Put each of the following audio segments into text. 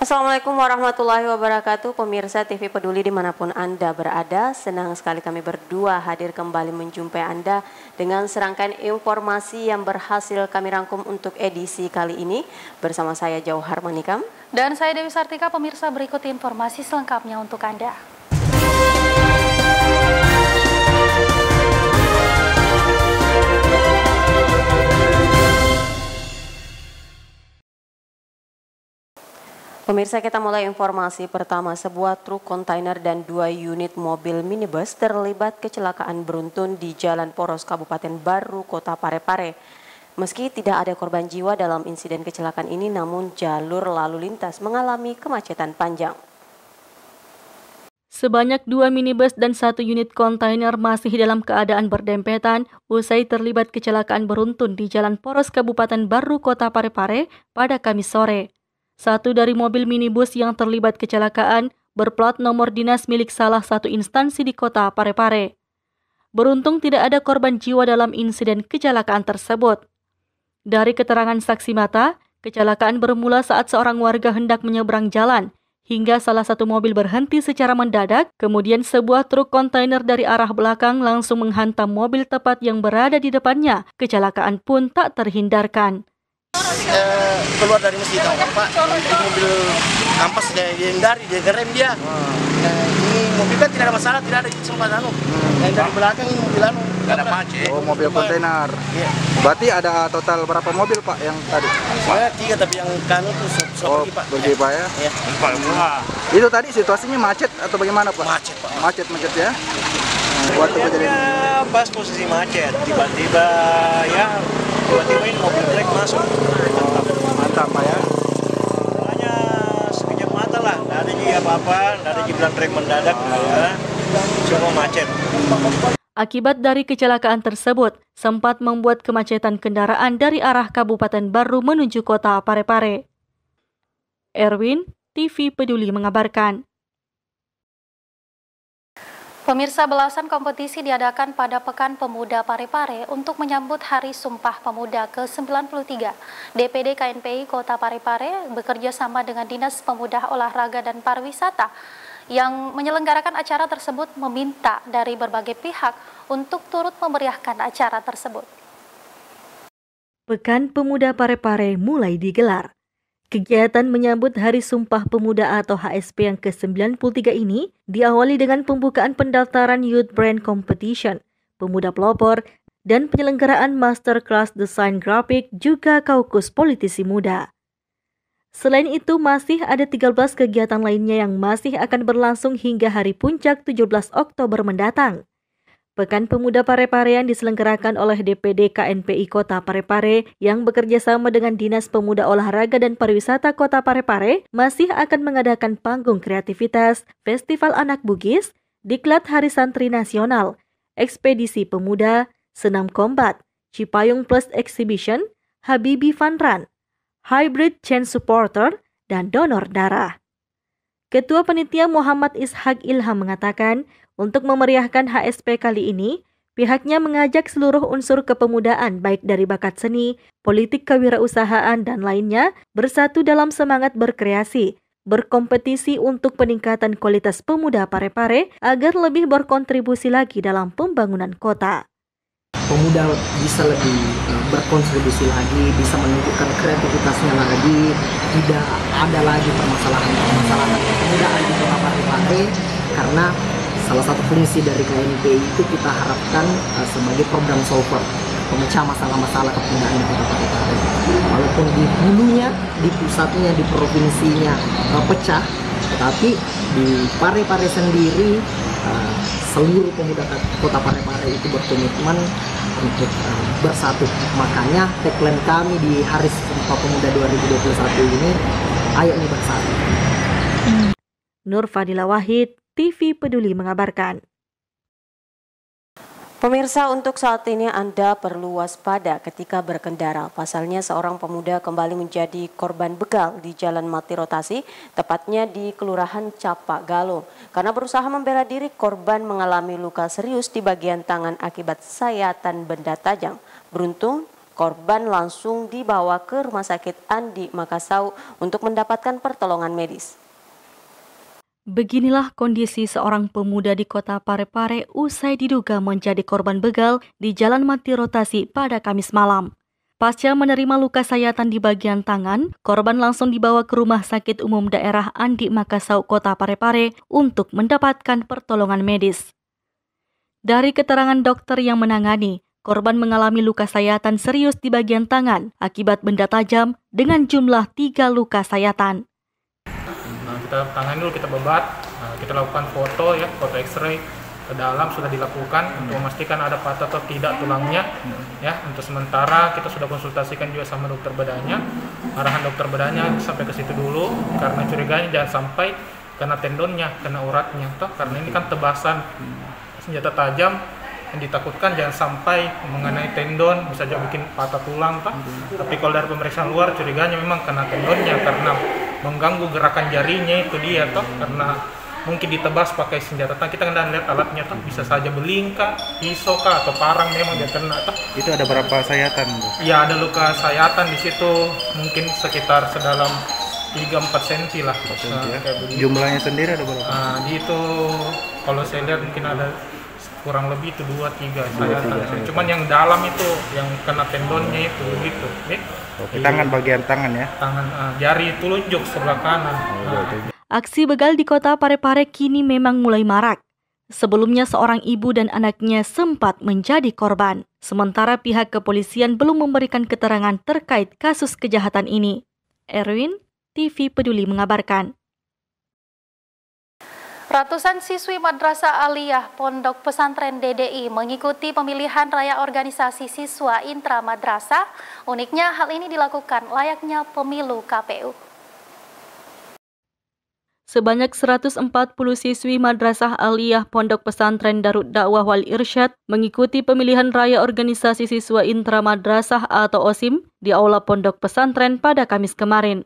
Assalamualaikum warahmatullahi wabarakatuh. Pemirsa TV Peduli dimanapun Anda berada, senang sekali kami berdua hadir kembali menjumpai Anda dengan serangkaian informasi yang berhasil kami rangkum untuk edisi kali ini. Bersama saya Jauhar Manikam dan saya Dewi Sartika. Pemirsa, berikut informasi selengkapnya untuk Anda. Pemirsa, kita mulai informasi pertama. Sebuah truk kontainer dan 2 unit mobil minibus terlibat kecelakaan beruntun di Jalan Poros, Kabupaten Baru, Kota Parepare. Meski tidak ada korban jiwa dalam insiden kecelakaan ini, namun jalur lalu lintas mengalami kemacetan panjang. Sebanyak 2 minibus dan 1 unit kontainer masih dalam keadaan berdempetan usai terlibat kecelakaan beruntun di Jalan Poros, Kabupaten Baru, Kota Parepare pada Kamis sore. Satu dari mobil minibus yang terlibat kecelakaan berplat nomor dinas milik salah satu instansi di Kota Parepare. Beruntung tidak ada korban jiwa dalam insiden kecelakaan tersebut. Dari keterangan saksi mata, kecelakaan bermula saat seorang warga hendak menyeberang jalan, hingga salah satu mobil berhenti secara mendadak, kemudian sebuah truk kontainer dari arah belakang langsung menghantam mobil tepat yang berada di depannya. Kecelakaan pun tak terhindarkan. Keluar dari masjid Pak, itu mobil kampas dia hindari, dia gerem dia. Ini mobil kan tidak ada masalah, tidak ada sempat yang dari belakang ini mobil tidak ada macet. Oh, mobil kontainer. Iya. Berarti ada total berapa mobil Pak yang tadi? Saya 3, tapi yang kami itu pergi Pak. Pergi Pak ya? Iya. Itu tadi situasinya macet atau bagaimana Pak? Macet Pak. Macet ya? Waktu kejadian pas posisi macet, tiba-tiba ini mobil truk masuk. Mantap Pak ya. Hanya sekejap mata lah, nggak ada apa-apa, nggak ada bilang truk mendadak, cuma macet. Akibat dari kecelakaan tersebut, sempat membuat kemacetan kendaraan dari arah Kabupaten Baru menuju Kota Parepare. Erwin, TV Peduli mengabarkan. Pemirsa, belasan kompetisi diadakan pada Pekan Pemuda Parepare untuk menyambut Hari Sumpah Pemuda ke-93. DPD KNPI Kota Parepare bekerja sama dengan Dinas Pemuda Olahraga dan Pariwisata yang menyelenggarakan acara tersebut meminta dari berbagai pihak untuk turut memeriahkan acara tersebut. Pekan Pemuda Parepare mulai digelar. Kegiatan menyambut Hari Sumpah Pemuda atau HSP yang ke-93 ini diawali dengan pembukaan pendaftaran Youth Brand Competition, Pemuda Pelopor, dan penyelenggaraan Masterclass Desain Grafik juga Kaukus Politisi Muda. Selain itu, masih ada 13 kegiatan lainnya yang masih akan berlangsung hingga hari puncak 17 Oktober mendatang. Pekan Pemuda Parepare yang diselenggarakan oleh DPD KNPI Kota Parepare yang bekerja sama dengan Dinas Pemuda Olahraga dan Pariwisata Kota Parepare masih akan mengadakan panggung kreativitas, Festival Anak Bugis, Diklat Hari Santri Nasional, Ekspedisi Pemuda, Senam Kombat, Cipayung Plus Exhibition, Habibi Fun Run, Hybrid Chain Supporter, dan Donor Darah. Ketua Panitia Muhammad Ishak Ilham mengatakan, untuk memeriahkan HSP kali ini, pihaknya mengajak seluruh unsur kepemudaan baik dari bakat seni, politik kewirausahaan, dan lainnya bersatu dalam semangat berkreasi, berkompetisi untuk peningkatan kualitas pemuda Parepare agar lebih berkontribusi lagi dalam pembangunan kota. Pemuda bisa lebih berkontribusi lagi, bisa menunjukkan kreativitasnya lagi, tidak ada lagi permasalahan kepemudaan di Kota Parepare, karena salah satu fungsi dari KNPI itu kita harapkan sebagai problem solver, pemecah masalah-masalah kepemudaan di Kota Parepare. Walaupun di hulunya, di pusatnya, di provinsinya pecah, tetapi di Parepare sendiri seluruh pemuda Kota Parepare itu berkomitmen untuk bersatu. Makanya tagline kami di Hari Sumpah Pemuda 2021 ini, ayo nih bersatu. Nur Fadila Wahid, TV Peduli mengabarkan. Pemirsa, untuk saat ini Anda perlu waspada ketika berkendara. Pasalnya seorang pemuda kembali menjadi korban begal di Jalan Mati Rotasi, tepatnya di Kelurahan Capak Galo. Karena berusaha membela diri, korban mengalami luka serius di bagian tangan akibat sayatan benda tajam. Beruntung, Korban langsung dibawa ke Rumah Sakit Andi Makassau untuk mendapatkan pertolongan medis. Beginilah kondisi seorang pemuda di Kota Parepare usai diduga menjadi korban begal di Jalan Mati Rotasi pada Kamis malam. Pasca menerima luka sayatan di bagian tangan, korban langsung dibawa ke Rumah Sakit Umum Daerah Andi Makassau Kota Parepare untuk mendapatkan pertolongan medis. Dari keterangan dokter yang menangani, korban mengalami luka sayatan serius di bagian tangan akibat benda tajam dengan jumlah 3 luka sayatan. Kita tangani dulu, kita bebat, kita lakukan foto X-ray ke dalam sudah dilakukan untuk memastikan ada patah atau tidak tulangnya. Ya, untuk sementara kita sudah konsultasikan juga sama dokter bedanya. Arahan dokter bedanya sampai ke situ dulu karena curiganya jangan sampai kena tendonnya, kena uratnya, karena ini kan tebasan senjata tajam. Yang ditakutkan jangan sampai mengenai tendon, bisa juga bikin patah tulang, Tapi kalau dari pemeriksaan luar curiganya memang kena tendonnya karena mengganggu gerakan jarinya, itu dia karena mungkin ditebas pakai senjata tajam. Kita kan lihat alatnya bisa saja beling pisau atau parang memang dia kena Itu ada berapa sayatan? Ya, ada luka sayatan di situ mungkin sekitar sedalam 3-4 cm lah. Jumlahnya sendiri ada berapa? Di itu kalau saya lihat mungkin ada kurang lebih itu 2-3 sayatan. Cuman yang dalam itu yang kena tendonnya itu gitu. Tangan, bagian tangan ya? Tangan, jari telunjuk sebelah kanan. Aksi begal di Kota Parepare kini memang mulai marak. Sebelumnya seorang ibu dan anaknya sempat menjadi korban. Sementara pihak kepolisian belum memberikan keterangan terkait kasus kejahatan ini. Erwin, TV Peduli mengabarkan. Ratusan siswi Madrasah Aliyah Pondok Pesantren DDI mengikuti pemilihan raya organisasi siswa intra madrasah. Uniknya hal ini dilakukan layaknya pemilu KPU. Sebanyak 140 siswi Madrasah Aliyah Pondok Pesantren Darut Dakwah Wal Irsyad mengikuti pemilihan raya organisasi siswa intra madrasah atau OSIM di Aula Pondok Pesantren pada Kamis kemarin.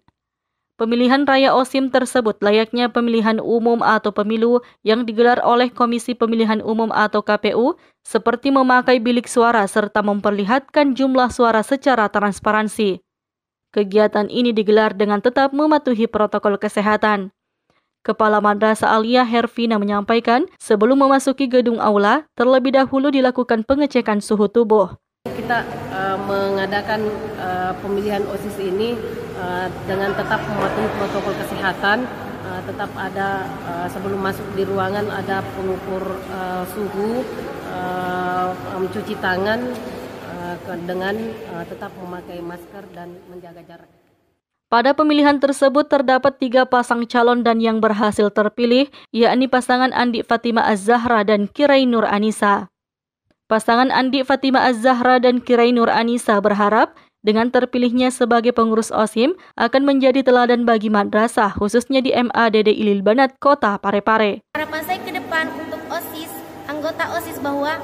Pemilihan raya OSIM tersebut layaknya pemilihan umum atau pemilu yang digelar oleh Komisi Pemilihan Umum atau KPU, seperti memakai bilik suara serta memperlihatkan jumlah suara secara transparansi. Kegiatan ini digelar dengan tetap mematuhi protokol kesehatan. Kepala Madrasah Aliyah Hervina menyampaikan, sebelum memasuki gedung aula, terlebih dahulu dilakukan pengecekan suhu tubuh. Kita mengadakan pemilihan OSIS ini dengan tetap mematuhi protokol kesehatan, tetap ada sebelum masuk di ruangan ada pengukur suhu, mencuci tangan dengan tetap memakai masker dan menjaga jarak. Pada pemilihan tersebut terdapat 3 pasang calon dan yang berhasil terpilih, yakni pasangan Andi Fatima Az-Zahra dan Kirai Nur Anissa. Pasangan Andi Fatima Az-Zahra dan Kirai Nur Anissa berharap dengan terpilihnya sebagai pengurus OSIM akan menjadi teladan bagi madrasah, khususnya di MADD Ilil Banat, Kota Parepare. Harapan saya ke depan untuk OSIS, anggota OSIS bahwa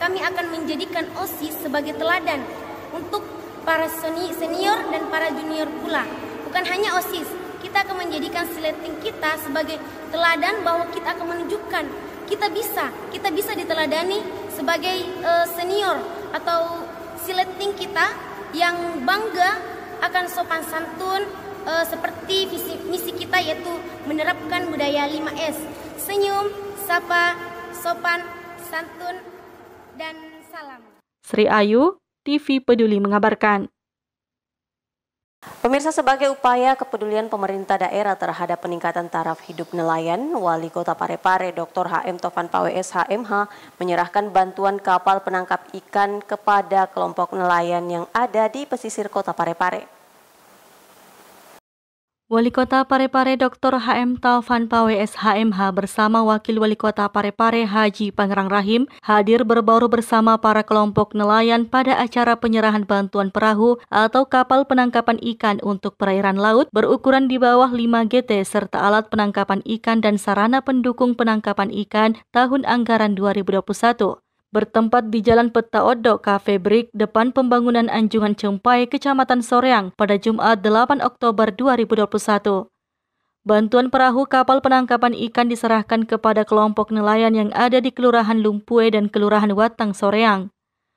kami akan menjadikan OSIS sebagai teladan untuk para senior dan para junior pula. Bukan hanya OSIS, kita akan menjadikan sileting kita sebagai teladan bahwa kita akan menunjukkan kita bisa diteladani sebagai senior atau sileting kita yang bangga akan sopan santun seperti misi kita, yaitu menerapkan budaya 5S: senyum, sapa, sopan, santun, dan salam. Sri Ayu, TV Peduli mengabarkan. Pemirsa, sebagai upaya kepedulian pemerintah daerah terhadap peningkatan taraf hidup nelayan, Wali Kota Parepare Dr. HM Taufan PWS HMH menyerahkan bantuan kapal penangkap ikan kepada kelompok nelayan yang ada di pesisir Kota Parepare. Wali Kota Parepare Dr. HM Taufan PWS HMH bersama Wakil Wali Kota Parepare Haji Pangerang Rahim hadir berbaur bersama para kelompok nelayan pada acara penyerahan bantuan perahu atau kapal penangkapan ikan untuk perairan laut berukuran di bawah 5 GT serta alat penangkapan ikan dan sarana pendukung penangkapan ikan tahun anggaran 2021. Bertempat di Jalan Peta Odo, Cafe Brick, depan pembangunan Anjungan Cempai, Kecamatan Soreang pada Jumat 8 Oktober 2021. Bantuan perahu kapal penangkapan ikan diserahkan kepada kelompok nelayan yang ada di Kelurahan Lumpue dan Kelurahan Watang Soreang.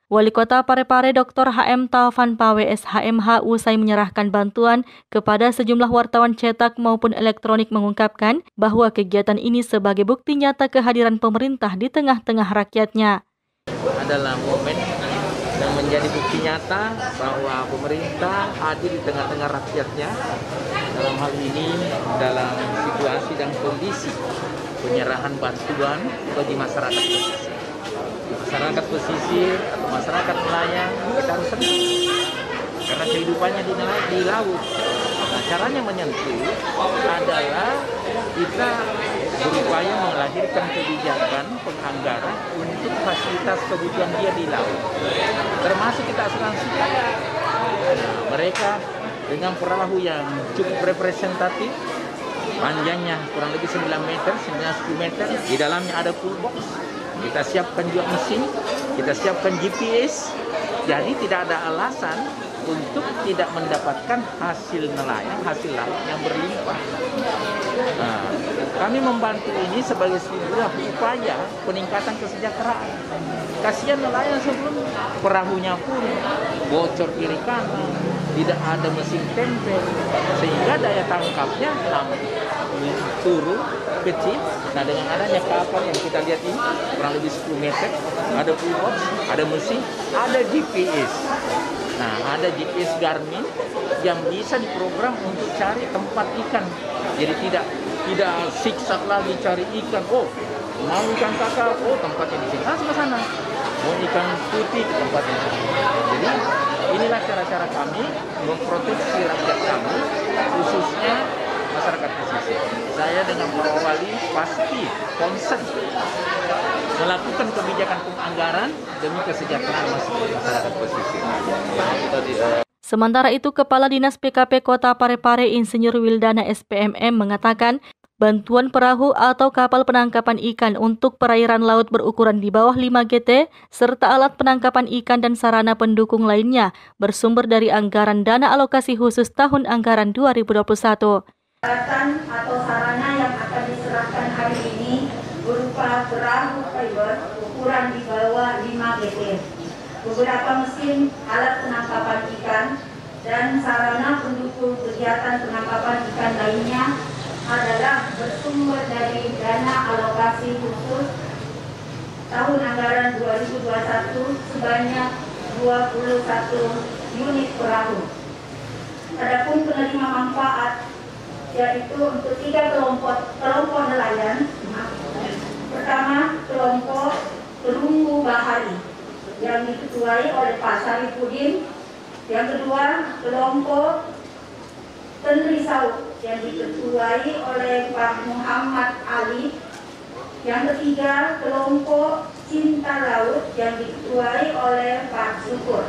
Wali Kota Parepare Dr. HM Taufan Pawe SHMH usai menyerahkan bantuan kepada sejumlah wartawan cetak maupun elektronik mengungkapkan bahwa kegiatan ini sebagai bukti nyata kehadiran pemerintah di tengah-tengah rakyatnya. Adalah momen yang menjadi bukti nyata bahwa pemerintah hadir di tengah-tengah rakyatnya dalam hal ini dalam situasi dan kondisi penyerahan bantuan bagi masyarakat pesisir. Masyarakat pesisir atau masyarakat nelayan kita harus senang karena kehidupannya di laut. Nah, caranya menyentuh adalah kita berupaya melahirkan kebijakan penganggaran untuk fasilitas kebutuhan dia di laut. Termasuk kita asuransikan. Nah, mereka dengan perahu yang cukup representatif, panjangnya kurang lebih 9 meter, 9-10 meter, di dalamnya ada full box. Kita siapkan juga mesin, kita siapkan GPS, jadi tidak ada alasan untuk tidak mendapatkan hasil nelayan, hasil laut yang berlimpah. Nah, kami membantu ini sebagai sebuah upaya peningkatan kesejahteraan. Kasihan nelayan sebelum perahunya pun bocor kiri kanan, tidak ada mesin tempel, sehingga daya tangkapnya turun kecil. Nah, dengan adanya kapal yang kita lihat ini kurang lebih 10 meter, ada full box, ada mesin, ada GPS. Nah, ada GPS Garmin yang bisa diprogram untuk cari tempat ikan. Jadi tidak siksak lagi cari ikan. Oh, mau ikan kakap, oh tempatnya di sini, ke sana. Mau ikan putih, tempatnya di sini. Jadi inilah cara-cara kami memproteksi rakyat kami, khususnya masyarakat pesisir. Saya dengan Pak Wali pasti concern melakukan kebijakan penganggaran demi kesejahteraan masyarakat pesisir. Sementara itu, Kepala Dinas PKP Kota Parepare Insinyur Wildana SPMM mengatakan bantuan perahu atau kapal penangkapan ikan untuk perairan laut berukuran di bawah 5 GT serta alat penangkapan ikan dan sarana pendukung lainnya bersumber dari anggaran dana alokasi khusus tahun anggaran 2021. Peralatan atau sarana yang akan diserahkan hari ini berupa perahu fiber ukuran di bawah 5 GT, beberapa mesin alat penangkapan ikan, dan sarana pendukung kegiatan penangkapan ikan lainnya adalah bersumber dari dana alokasi khusus tahun anggaran 2021 sebanyak 21 unit perahu. Adapun penerima manfaat yaitu untuk 3 kelompok nelayan. Pertama, kelompok terumbu bahari yang diketuai oleh Pak Sarifudin. Yang kedua, kelompok tenrisau yang diketuai oleh Pak Muhammad Ali. Yang ketiga, kelompok cinta laut yang diketuai oleh Pak Syukur.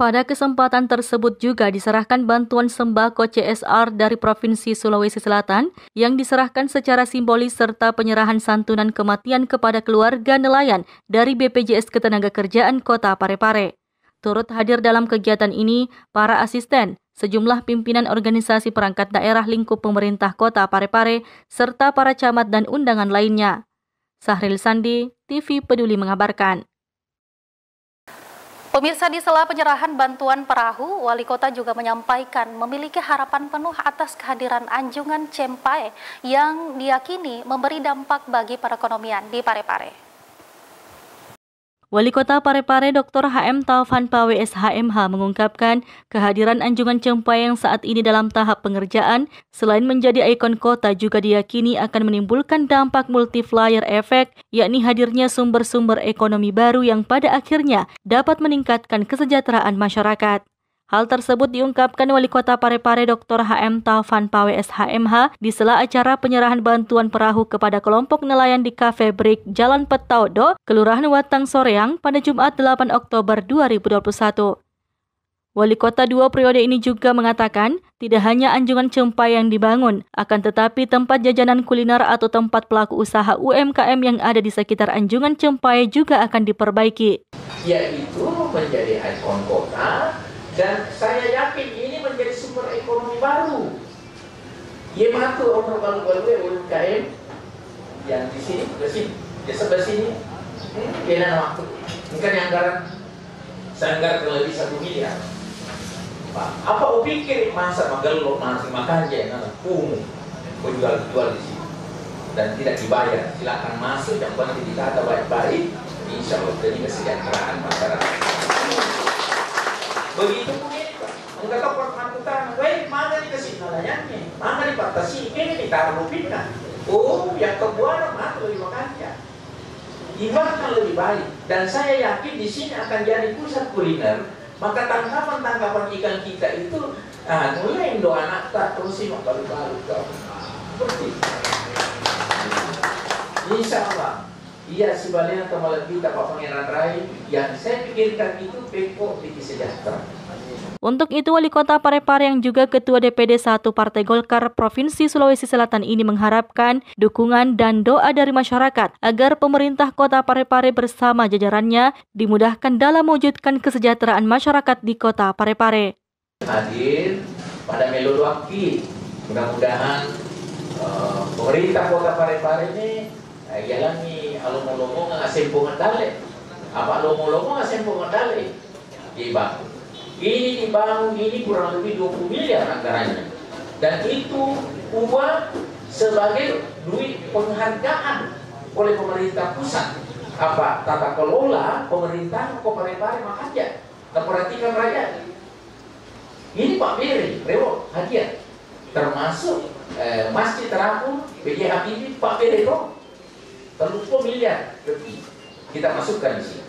Pada kesempatan tersebut juga diserahkan bantuan sembako CSR dari Provinsi Sulawesi Selatan yang diserahkan secara simbolis serta penyerahan santunan kematian kepada keluarga nelayan dari BPJS Ketenagakerjaan Kota Parepare. Turut hadir dalam kegiatan ini para asisten, sejumlah pimpinan organisasi perangkat daerah lingkup pemerintah Kota Parepare, serta para camat dan undangan lainnya. Sahril Sandi, TV Peduli mengabarkan. Pemirsa, di sela penyerahan bantuan perahu, Wali Kota juga menyampaikan memiliki harapan penuh atas kehadiran anjungan Cempai yang diyakini memberi dampak bagi perekonomian di Parepare. Wali Kota Parepare Dr. HM Taufan Pawe SHMH mengungkapkan kehadiran anjungan Cempai yang saat ini dalam tahap pengerjaan selain menjadi ikon kota juga diyakini akan menimbulkan dampak multiplier effect, yakni hadirnya sumber-sumber ekonomi baru yang pada akhirnya dapat meningkatkan kesejahteraan masyarakat. Hal tersebut diungkapkan Wali Kota Parepare Dr. HM Taufan Pawe SHMH di sela acara penyerahan bantuan perahu kepada kelompok nelayan di Cafe Break Jalan Petaudo, Kelurahan Watang Soreang pada Jumat 8 Oktober 2021. Wali Kota 2 periode ini juga mengatakan tidak hanya anjungan Cempai yang dibangun, akan tetapi tempat jajanan kuliner atau tempat pelaku usaha UMKM yang ada di sekitar anjungan Cempai juga akan diperbaiki. Yaitu menjadi ikon kota. Dan saya yakin ini menjadi sumber ekonomi baru. Yaitu orang baru UMKM yang di sini, di sebelah sini, kena waktu. Mungkin anggaran saya anggarkan lebih 1 miliar. Pak, apa kau pikir masa magelok nasi makan aja yang kumuh jual di sini dan tidak dibayar? Silakan masuk, yang penting ditata baik-baik. Insya Allah demi kesejahteraan masyarakat. Begitu pun ini Pak. Enggak tahu permantutan, baik mana dikasih nalayannya, mana dipatasi, ini ditaruh rupina. Oh, yang kebuaran mana lebih makannya. Dimakan lebih baik. Dan saya yakin di sini akan jadi pusat kuliner. Maka tangkapan ikan kita itu, mulai Indo anak tak terus sih baru-baru kau. Seperti Insya Allah, iya si Balena atau kita Pak Pangeran Rai, yang saya pikirkan itu peko di kesejahteraan. Untuk itu, Wali Kota Parepare yang juga Ketua DPD 1 Partai Golkar Provinsi Sulawesi Selatan ini mengharapkan dukungan dan doa dari masyarakat agar pemerintah Kota Parepare bersama jajarannya dimudahkan dalam mewujudkan kesejahteraan masyarakat di Kota Parepare. Hadir pada Melodoaki, mudah-mudahan pemerintah Kota Parepare ini jalani alomo-lomo ngasempongan dale. Apa alomo-lomo ngasempongan dale? Dibangun. Ini dibangun, ini kurang lebih 20 miliar anggarannya. Dan itu uang sebagai duit penghargaan oleh pemerintah pusat. Apa tata kelola pemerintah Kota Parepare makanya perhatikan rakyat. Ini Pak Beri, Rewo, hadiah. Termasuk Masjid Terapung, B.J. Habibie, Pak Beri, 30 miliar lebih kita masukkan di sini.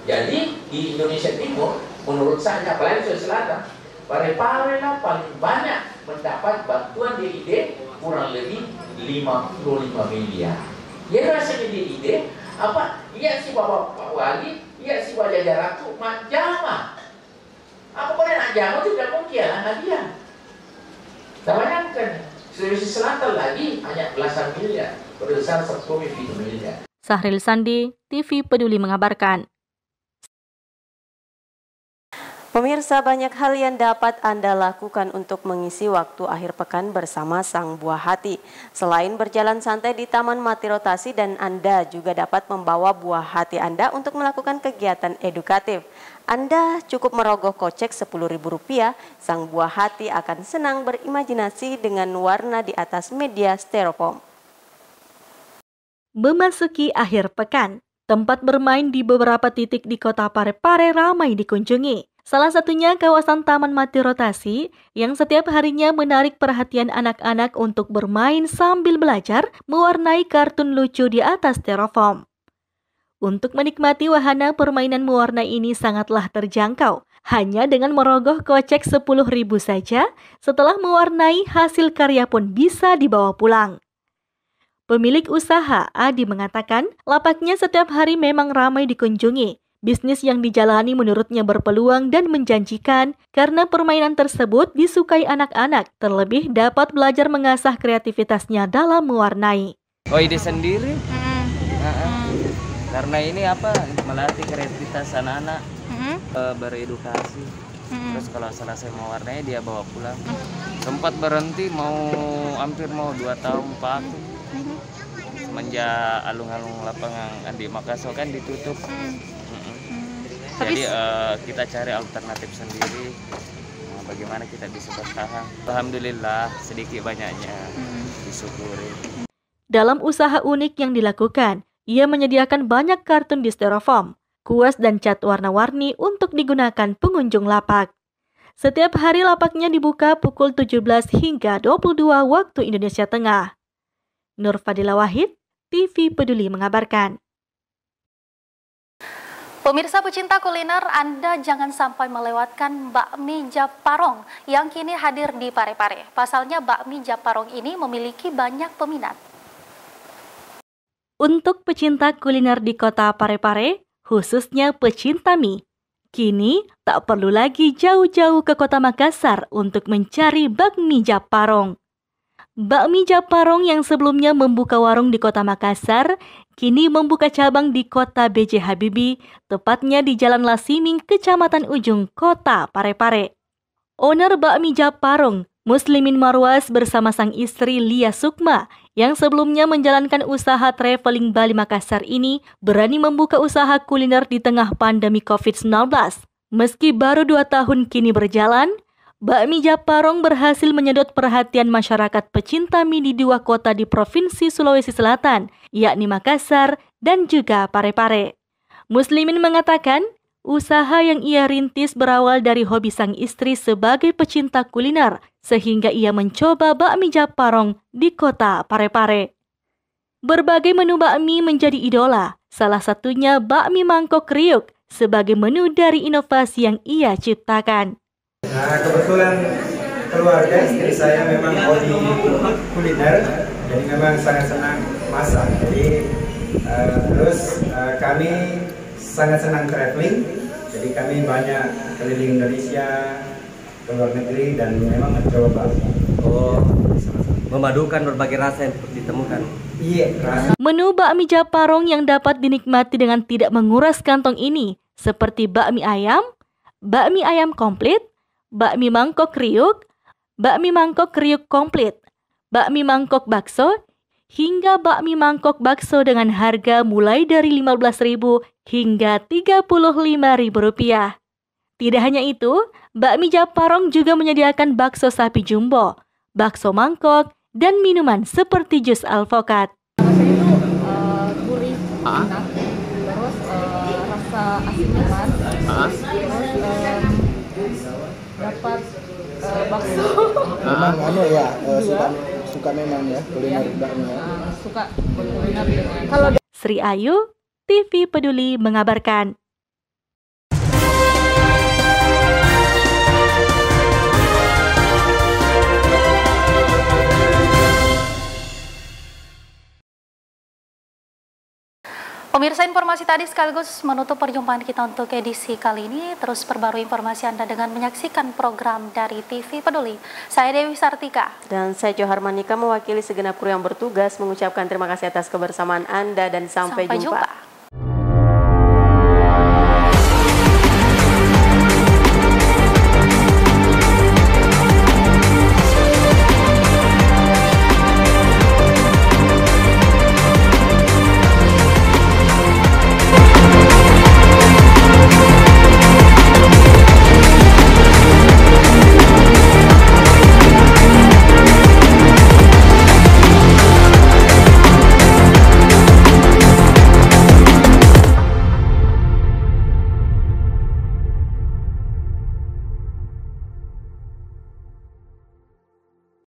Jadi di Indonesia Timur, menurut saya, apalagi Sulawesi Selatan, Parepare lah paling banyak mendapat bantuan DID kurang lebih 55 miliar. Ya rasanya DID apa? Iya si Bapak Wali, iya si Wajah Jarakku, Jama. Apa boleh nak Jama tidak mungkin lah hadiah. Kita bayangkan, Sulawesi Selatan lagi hanya belasan miliar, berbesar 10 miliar. Sahril Sandi, TV Peduli mengabarkan. Pemirsa, banyak hal yang dapat Anda lakukan untuk mengisi waktu akhir pekan bersama sang buah hati. Selain berjalan santai di Taman Mati Rotasi, dan Anda juga dapat membawa buah hati Anda untuk melakukan kegiatan edukatif. Anda cukup merogoh kocek Rp10.000, sang buah hati akan senang berimajinasi dengan warna di atas media styrofoam. Memasuki akhir pekan, tempat bermain di beberapa titik di Kota Parepare ramai dikunjungi. Salah satunya kawasan Taman Mati Rotasi yang setiap harinya menarik perhatian anak-anak untuk bermain sambil belajar mewarnai kartun lucu di atas styrofoam. Untuk menikmati wahana permainan mewarnai ini sangatlah terjangkau, hanya dengan merogoh kocek Rp10.000 saja. Setelah mewarnai, hasil karya pun bisa dibawa pulang. Pemilik usaha, Adi, mengatakan lapaknya setiap hari memang ramai dikunjungi. Bisnis yang dijalani menurutnya berpeluang dan menjanjikan karena permainan tersebut disukai anak-anak, terlebih dapat belajar mengasah kreativitasnya dalam mewarnai. Oh, ide sendiri? Karena ini melatih kreativitas anak-anak, beredukasi. Terus kalau selesai mewarnai dia bawa pulang. Sempat berhenti hampir 2 tahun pakai. Semenjak alung-alung lapangan Andi Makassar kan ditutup. Jadi kita cari alternatif sendiri, bagaimana kita bisa bertahan. Alhamdulillah sedikit banyaknya disyukuri. Dalam usaha unik yang dilakukan, ia menyediakan banyak kartun di styrofoam, kuas dan cat warna-warni untuk digunakan pengunjung lapak. Setiap hari lapaknya dibuka pukul 17 hingga 22 waktu Indonesia Tengah. Nur Fadila Wahid, TV Peduli mengabarkan. Pemirsa pecinta kuliner, Anda jangan sampai melewatkan bakmi Japarong yang kini hadir di Parepare. Pasalnya bakmi Japarong ini memiliki banyak peminat. Untuk pecinta kuliner di Kota Parepare, khususnya pecinta mie, kini tak perlu lagi jauh-jauh ke Kota Makassar untuk mencari bakmi Japarong. Bakmi Japarong yang sebelumnya membuka warung di Kota Makassar, kini membuka cabang di Kota B.J. Habibie, tepatnya di Jalan Lasiming, Kecamatan Ujung, Kota Parepare. Owner bakmi Japarong, Muslimin Marwas bersama sang istri Lia Sukma, yang sebelumnya menjalankan usaha traveling Bali Makassar ini berani membuka usaha kuliner di tengah pandemi COVID-19. Meski baru 2 tahun kini berjalan, Bakmi Japarong berhasil menyedot perhatian masyarakat pecinta mie di 2 kota di Provinsi Sulawesi Selatan, yakni Makassar dan juga Parepare. Muslimin mengatakan, usaha yang ia rintis berawal dari hobi sang istri sebagai pecinta kuliner, sehingga ia mencoba bakmi Japarong di kota Parepare. Berbagai menu bakmi menjadi idola, salah satunya bakmi mangkok kriuk sebagai menu dari inovasi yang ia ciptakan. Nah, kebetulan keluarga istri saya memang hobi kuliner, jadi memang sangat senang masak. Jadi terus kami sangat senang traveling, jadi kami banyak keliling Indonesia, ke luar negeri dan memang mencoba. Memadukan berbagai rasa yang ditemukan. Iya, rasa. Menu bakmi Japarong yang dapat dinikmati dengan tidak menguras kantong ini seperti bakmi ayam komplit, bakmi mangkok kriuk komplit, bakmi mangkok bakso, hingga bakmi mangkok bakso dengan harga mulai dari Rp15.000 hingga Rp35.000. Tidak hanya itu, bakmi Japarong juga menyediakan bakso sapi jumbo, bakso mangkok, dan minuman seperti jus alpukat. Gurih, enak, terus rasa asin lemas, terus dapat bakso. Memang suka memang ya kuliner bakmi ya. Suka kuliner dengan. Sri Ayu, TV Peduli mengabarkan. Pemirsa, informasi tadi sekaligus menutup perjumpaan kita untuk edisi kali ini. Terus perbarui informasi Anda dengan menyaksikan program dari TV Peduli. Saya Dewi Sartika. Dan saya Johar Manika mewakili segenap kru yang bertugas mengucapkan terima kasih atas kebersamaan Anda dan sampai jumpa.